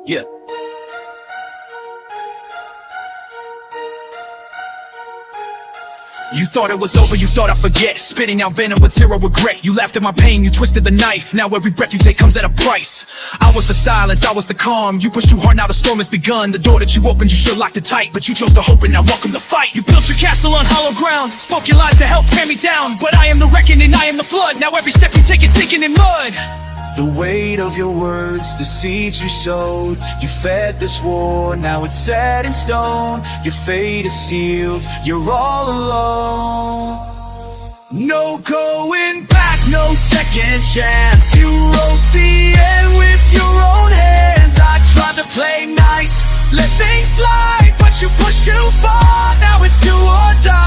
Yeah. You thought it was over, you thought I'd forget. Spitting out venom with zero regret. You laughed at my pain, you twisted the knife. Now every breath you take comes at a price. I was the silence, I was the calm. You pushed too hard, now the storm has begun. The door that you opened, you should locked it tight, but you chose to hope and now welcome the fight. You built your castle on hollow ground, spoke your lies to help tear me down. But I am the reckoning, I am the flood. Now every step you take is sinking in mud. The weight of your words, the seeds you sowed. You fed this war, now it's set in stone. Your fate is sealed, you're all alone. No going back, no second chance. You wrote the end with your own hands. I tried to play nice, let things slide, but you pushed too far, now it's do or die.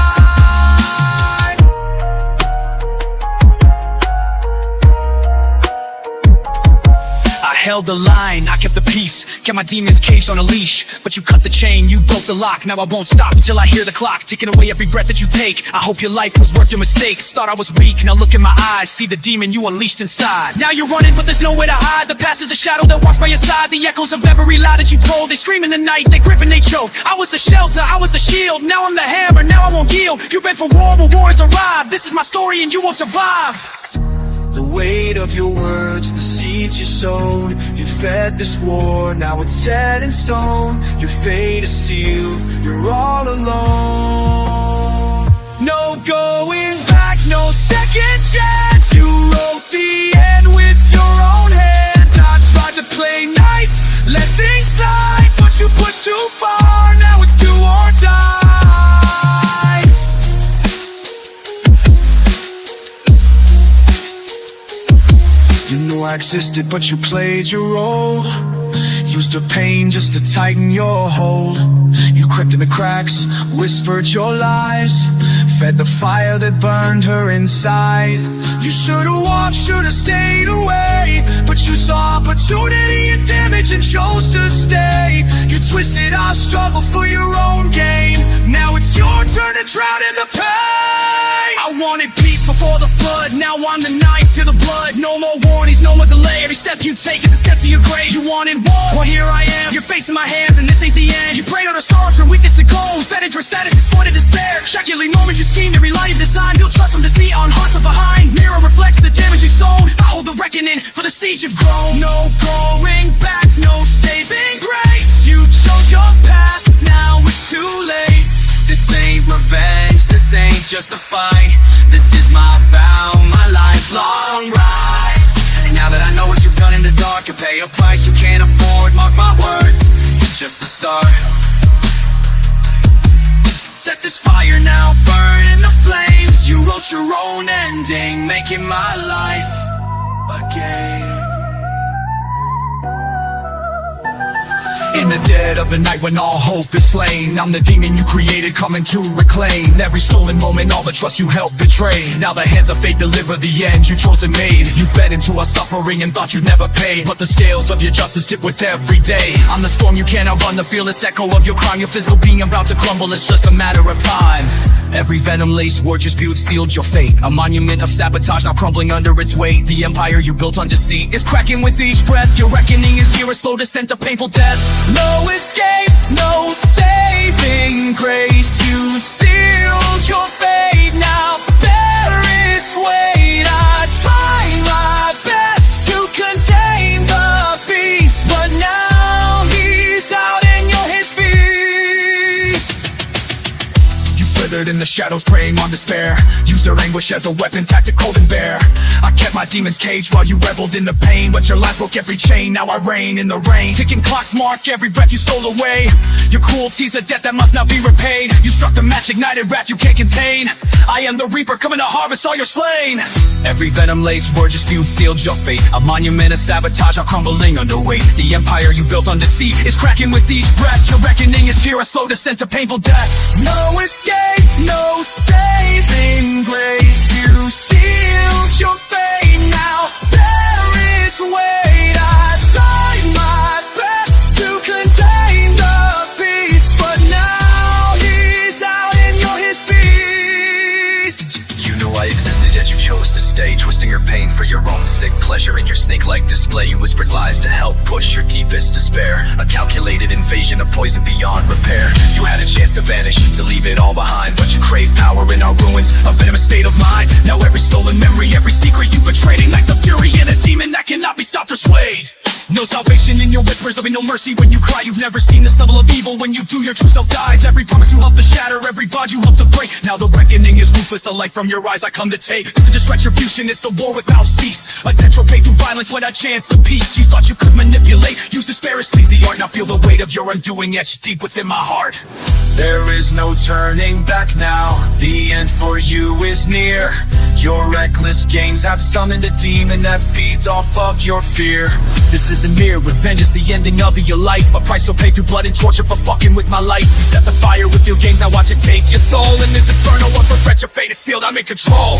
Held the line, I kept the peace, kept my demons caged on a leash. But you cut the chain, you broke the lock. Now I won't stop till I hear the clock ticking away every breath that you take. I hope your life was worth your mistakes. Thought I was weak, now look in my eyes, see the demon you unleashed inside. Now you're running, but there's nowhere to hide. The past is a shadow that walks by your side. The echoes of every lie that you told, they scream in the night, they grip and they choke. I was the shelter, I was the shield, now I'm the hammer, now I won't yield. You've been for war, but war has arrived. This is my story and you won't survive. The weight of your words, the seeds you sowed. You fed this war, now it's set in stone. Your fate is sealed, you're all alone. No going back, no second chance. You wrote the end with your own hands. I tried to play nice, let things slide, but you pushed too far, now it's do or die. You knew I existed, but you played your role. Used the pain just to tighten your hold. You crept in the cracks, whispered your lies, fed the fire that burned her inside. You should've walked, should've stayed away, but you saw opportunity and damage and chose to stay. You twisted our struggle for your own gain. Now it's your turn to drown in the pain. I wanted peace before the flood, now I'm the knife to the blood. No more warnings, no more delay. Every step you take is a step to your grave. You wanted war, well here I am. Your fate's in my hands and this ain't the end. You preyed on a sorrow, turn weakness to gold, fed into status, exploited despair. Shockingly moments you schemed, every lie you designed. Built trust from deceit on hearts left behind. Mirror reflects the damage you sown. I hold the reckoning for the seeds you've grown. No going back, no saving grace. You chose your path, now it's too late. This ain't revenge, this ain't just a fight. This is my vow, my lifelong ride. And now that I know what you've done in the dark, you pay a price you can't afford. Mark my words, it's just the start. Set this fire now, burn in the flames. You wrote your own ending, making my life a game. In the dead of the night when all hope is slain, I'm the demon you created coming to reclaim every stolen moment, all the trust you helped betray. Now the hands of fate deliver the end you chose and made. You fed into our suffering and thought you'd never pay, but the scales of your justice tip with every day. I'm the storm you can't outrun, the fearless echo of your crime. Your physical being about to crumble, it's just a matter of time. Every venom-laced word you spewed sealed your fate. A monument of sabotage now crumbling under its weight. The empire you built on deceit is cracking with each breath. Your reckoning is here, a slow descent to painful death. No escape, no saving grace. You sealed your fate, now bear its weight. I tried my best to contain the beast, but now he's out and you're his feast. You slithered in the shadows, preying on despair. Used their anguish as a weapon, tactic cold and bare. I kept my demons caged while you reveled in the pain, but your lies broke every chain. Now I reign in the rain. Ticking clocks mark every breath you stole away. Your cruelty's a debt that must not be repaid. You struck the match, ignited wrath you can't contain. I am the reaper coming to harvest all your slain. Every venom-laced word you spewed sealed your fate. A monument of sabotage now crumbling under weight. The empire you built on deceit is cracking with each breath. Your reckoning is here, a slow descent to painful death. No escape, no saving grace. You sealed your fate, now bear its weight. I tried my best to contain the beast, but now he's out and you're his beast. You knew I existed, yet you chose to stay. Twisted twisting your pain for your own sick pleasure. In your snake-like display, you whispered lies to help push your deepest despair. A calculated invasion of poison beyond repair. You had a chance to vanish, to leave it all behind, but you crave power in our ruins, a venomous state of mind. Now every stolen memory, every secret you betrayed ignites a fury and a demon that cannot be stopped or swayed. No salvation in your whispers, there'll be no mercy when you cry. You've never seen this level of evil. When you do, your true self dies. Every promise you help to shatter, every bond you help to break. Now the reckoning is ruthless, the light from your eyes I come to take. This is just retribution, it's a war without cease. Attention paid through violence, when a chance of peace. You thought you could manipulate, use despair as sleazy art. Now feel the weight of your undoing etched deep within my heart. There is no turning back now, the end for you is near. Your reckless games have summoned a demon that feeds off of your fear. This isn't mere, revenge is the ending of your life. A price you'll pay through blood and torture for fucking with my life. You set the fire with your games, now watch it take your soul. In this inferno of regret, your fate is sealed, I'm in control.